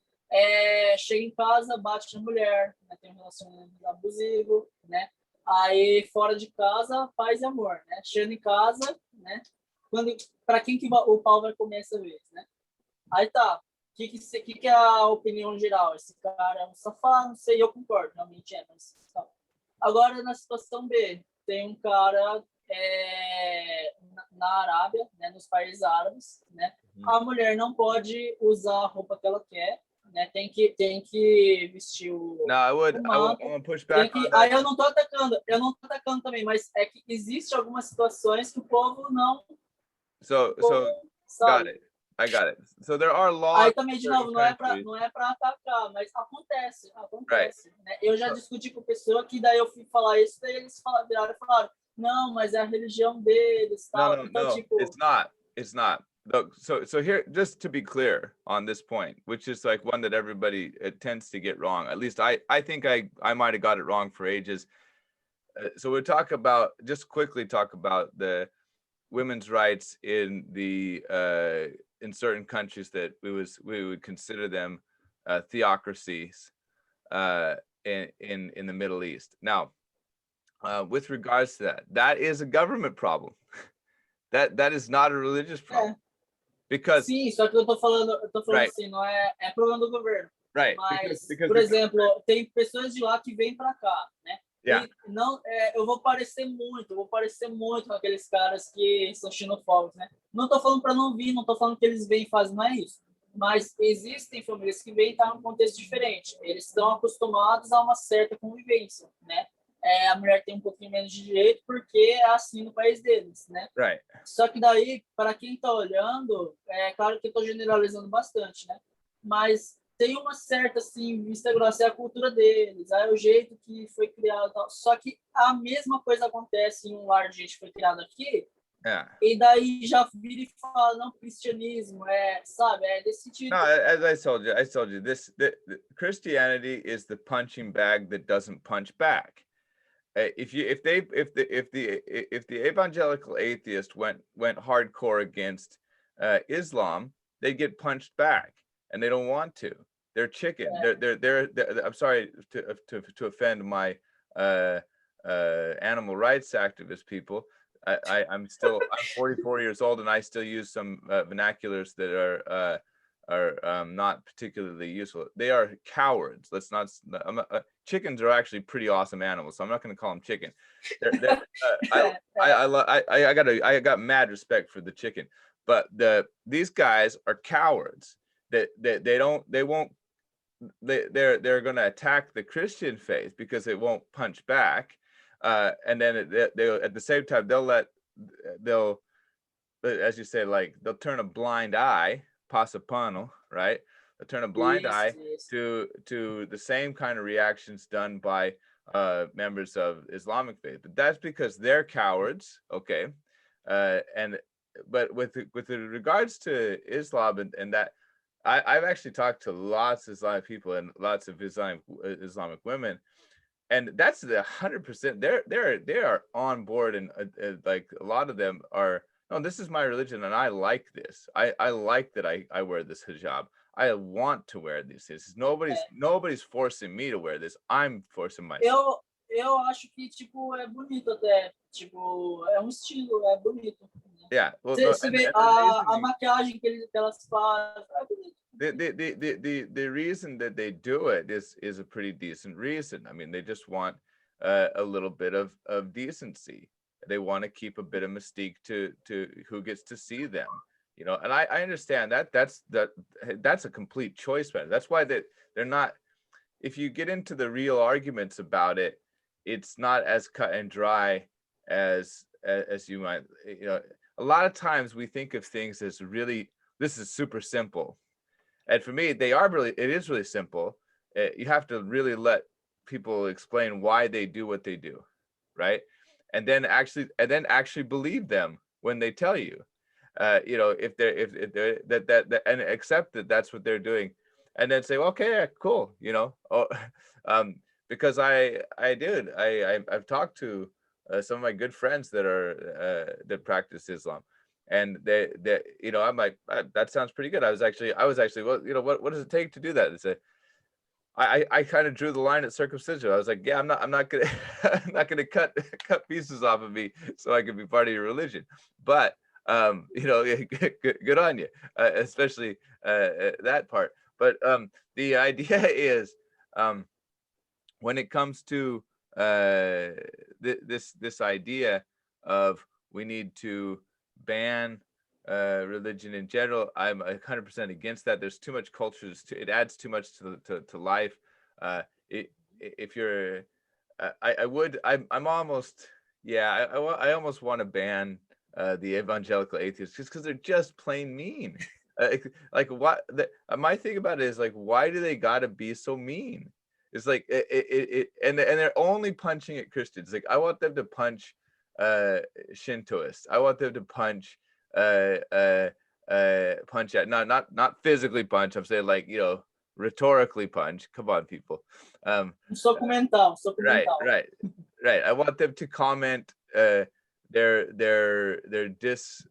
Chega em casa, bate na mulher, né? Tem um relacionamento abusivo, né? Aí fora de casa, paz e amor, né? Chegando em casa, né? Para quem que o pau vai comer essa vez, né? Aí tá. O que é a opinião geral? Esse cara é um safado, não sei, eu concordo, realmente é, mas tá. Agora, na situação B, tem um cara na Arábia, né, nos países árabes, né? A mulher não pode usar a roupa que ela quer, né? Tem que vestir o No, I would manto. push back on that. Aí eu não tô atacando também, mas é que existe algumas situações que o povo não, So sabe? got it. I got it. So there are laws. Aí também, de novo, in não é certain para atacar, mas acontece. Right. Né? Eu já discuti com pessoa que daí eu fui falar isso, daí eles viraram e falaram, não, mas é a religião deles, tal. Então, tipo, it's not. It's not. Look, so here, just to be clear on this point, which is like one that everybody tends to get wrong. At least I think I might have got it wrong for ages. So we just quickly talk about the women's rights in the in certain countries that we would consider them theocracies in the Middle East. Now, with regards to that is a government problem. That is not a religious problem. Because sim, só que eu tô falando right, assim, não é problema do governo. right, Mas, because por the exemplo, tem pessoas de lá que vêm para cá, né? yeah, E não, eu vou parecer muito com aqueles caras que são xenofóbicos, né? Não tô falando para não vir, não tô falando que eles vêm e fazem, não é isso. Mas existem famílias que vêm e estão num contexto diferente. Eles estão acostumados a uma certa convivência, né? A mulher tem um pouquinho menos de direito porque é assim no país deles, né? right. Só que daí, para quem está olhando, é claro que eu estou generalizando bastante, né? Mas tem uma certa, assim, vista grossa, é a cultura deles, é o jeito que foi criado. Tal. Só que a mesma coisa acontece em um lar de gente que foi criado aqui, Yeah. e daí já vira e fala, não, cristianismo, sabe? É desse No, tipo. as I told you this. The Christianity is the punching bag that doesn't punch back. If the evangelical atheist went hardcore against Islam, they'd get punched back, and they don't want to. They're chicken. They're I'm sorry to offend my animal rights activist people. I'm 44 years old, and I still use some vernaculars that are not particularly useful. They are cowards. Let's not. Chickens are actually pretty awesome animals, so I'm not going to call them chicken. I got mad respect for the chicken, but these guys are cowards. They're going to attack the Christian faith because it won't punch back, and then they at the same time they'll as you say, like they'll turn a blind eye, pasapano, right? They'll turn a blind eye to the same kind of reactions done by members of Islamic faith, but that's because they're cowards, okay? But with regards to Islam and that, I've actually talked to lots of Islamic people and lots of Islamic women, and that's 100%. They are on board, and like a lot of them are. No, this is my religion, and I like this. I like that I wear this hijab. I want to wear this. Nobody's forcing me to wear this. I'm forcing myself. Eu acho que, tipo, é bonito até. Tipo, é um estilo, é bonito. Yeah. Well, Você vê a maquiagem que elas fazem, é bonito. The reason that they do it is a pretty decent reason. I mean, they just want a little bit of decency. They want to keep a bit of mystique to who gets to see them, you know. And I understand that's a complete choice, man. That's why they're not. If you get into the real arguments about it, it's not as cut and dry as you might. You know, a lot of times we think of things as really, this is super simple, and for me, it is really simple. You have to really let people explain why they do what they do, right? And then actually believe them when they tell you, you know, if they're that and accept that that's what they're doing, and then say, okay, yeah, cool, you know. Because I've talked to some of my good friends that practice Islam, and they you know, I'm like, that sounds pretty good. I was actually, well, you know, what does it take to do that? It's I kind of drew the line at circumcision. I was like, yeah, I'm not gonna I'm not gonna cut pieces off of me so I can be part of your religion. But you know, good on you, especially that part. But the idea is, when it comes to this idea of we need to ban religion in general, I'm 100% against that. There's too much culture. It adds too much to life. If you're, I'm almost, yeah, I almost want to ban the evangelical atheists just because they're just plain mean. Like what? My thing about it is, like, why do they gotta be so mean? It's like and they're only punching at Christians. Like, I want them to punch Shintoists. I want them to punch punch at, not physically punch. I'm saying, like, you know, rhetorically punch. Come on, people. Soco mental. Right. I want them to comment their dis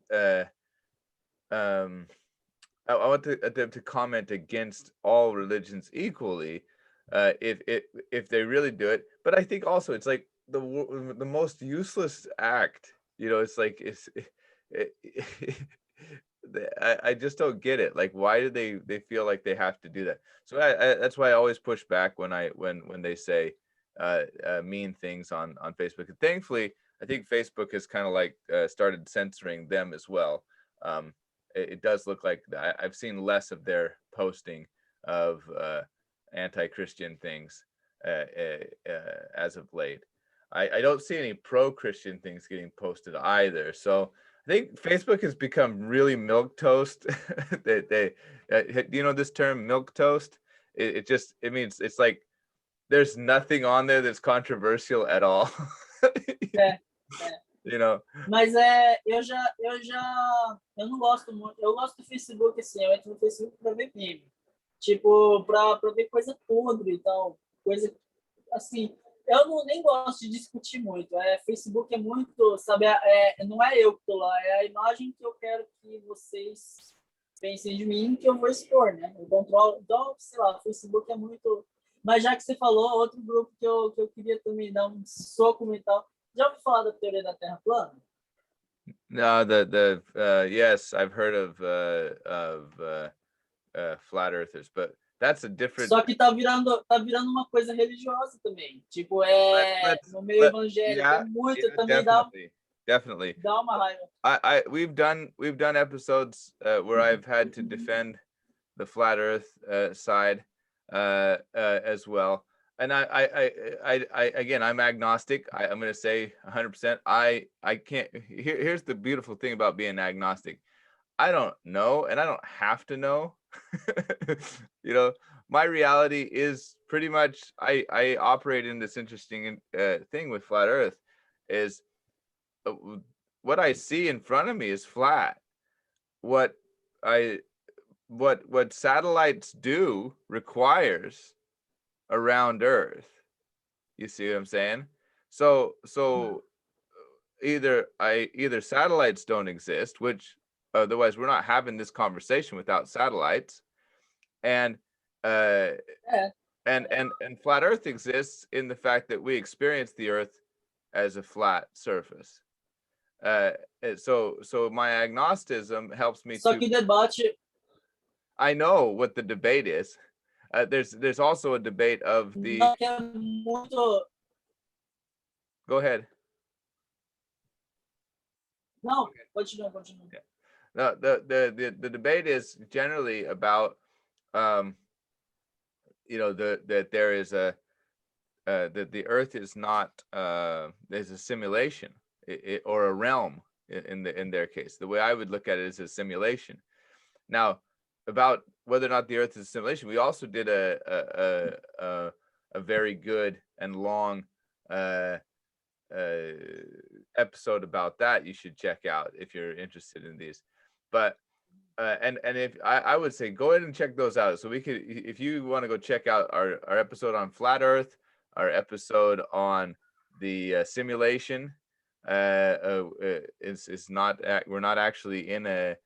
I want them to comment against all religions equally, if they really do it. But I think also it's like the most useless act. You know, it's like I just don't get it. Like, why do they feel like they have to do that? So I that's why I always push back when they say mean things on Facebook. And thankfully, I think Facebook has kind of like started censoring them as well. It does look like I've seen less of their posting of anti-Christian things as of late. I don't see any pro-Christian things getting posted either. So I think Facebook has become really milk toast. Do you know this term, milk toast? It means it's like there's nothing on there that's controversial at all. É, You know, mas eu não gosto muito. Eu gosto do Facebook, assim, eu entro no Facebook para ver meme. Tipo, para ver coisa podre e tal. Coisa, assim, eu não, nem gosto de discutir muito. Facebook é muito, sabe, não é eu que tô lá, é a imagem que eu quero que vocês pensem de mim que eu vou expor, né? Eu controlo, então, sei lá, o Facebook é muito... Mas já que você falou, outro grupo que eu queria também dar um soco e tal. Já ouviu falar da teoria da Terra plana? no, yes, I've heard of flat earthers, but that's a different. Só que tá virando uma coisa religiosa também. Tipo, Let's no meio evangélico, yeah, muito, também definitely. dá uma raiva. We've done episodes where I've had to defend the flat Earth side as well. And I again, I'm agnostic. I'm going to say 100%. I can't. Here's the beautiful thing about being agnostic. I don't know, and I don't have to know. You know, my reality is pretty much I operate in this interesting thing with flat Earth is what I see in front of me is flat. What I what satellites do requires a round Earth. You see what I'm saying? So either satellites don't exist, which otherwise we're not having this conversation without satellites, and and flat Earth exists in the fact that we experience the Earth as a flat surface. So my agnosticism helps me Só que debate. I know what the debate is. There's also a debate of the. Não, que é muito. Go ahead. Não, continua. Yeah. No, the debate is generally about that there is that the Earth is not there's a simulation or a realm in their case. The way I would look at it is a simulation. Now, about whether or not the Earth is a simulation, we also did a very good and long episode about that. You should check out if you're interested in these. But and if I would say go ahead and check those out. So we could, if you want to go check out our episode on flat Earth, our episode on the simulation, is not we're not actually in a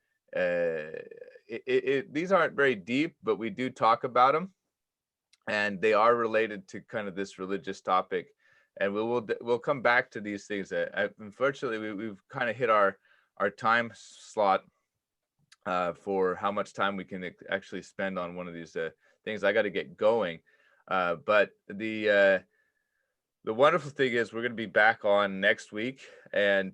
these aren't very deep, but we do talk about them, and they are related to kind of this religious topic, and we'll come back to these things. Unfortunately, we've kind of hit our time slot for how much time we can actually spend on one of these things. I got to get going, but the wonderful thing is we're going to be back on next week and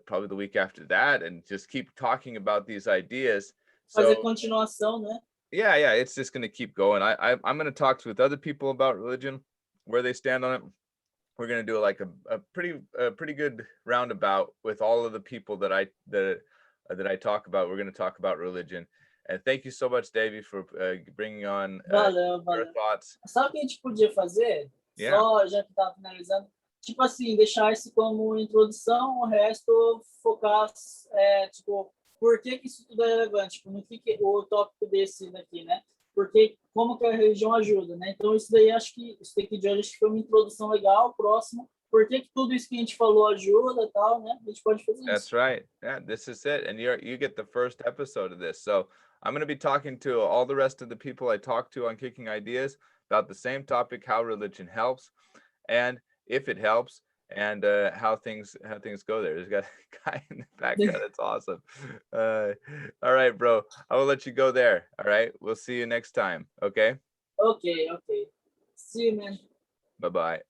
probably the week after that, and just keep talking about these ideas. Fazer continuação, né? Yeah, it's just going to keep going. I'm going to talk with other people about religion, where they stand on it. We're going to do like a pretty good roundabout with all of the people that I talk about. We're going to talk about religion. And thank you so much, Davey, for bringing on Valeu. your thoughts. Sabe o que a gente podia fazer? Yeah. Só, já que tá finalizando, tipo assim, deixar isso como introdução, o resto focar, tipo, por que isso tudo é relevante? Tipo, no que o tópico desse daqui, né? Porque como que a religião ajuda, né? Então isso daí, acho que isso daqui de hoje acho que foi uma introdução legal. Próximo, por que tudo isso que a gente falou ajuda e tal, né? A gente pode fazer isso. That's right. Yeah, this is it. And you get the first episode of this. So I'm going to be talking to all the rest of the people I talk to on Kicking Ideas about the same topic, how religion helps, and if it helps, and how things go there. There's got a guy in the background. That's awesome. All right, bro. I will let you go there. All right. We'll see you next time. Okay. Okay, okay. See you, man. Bye bye.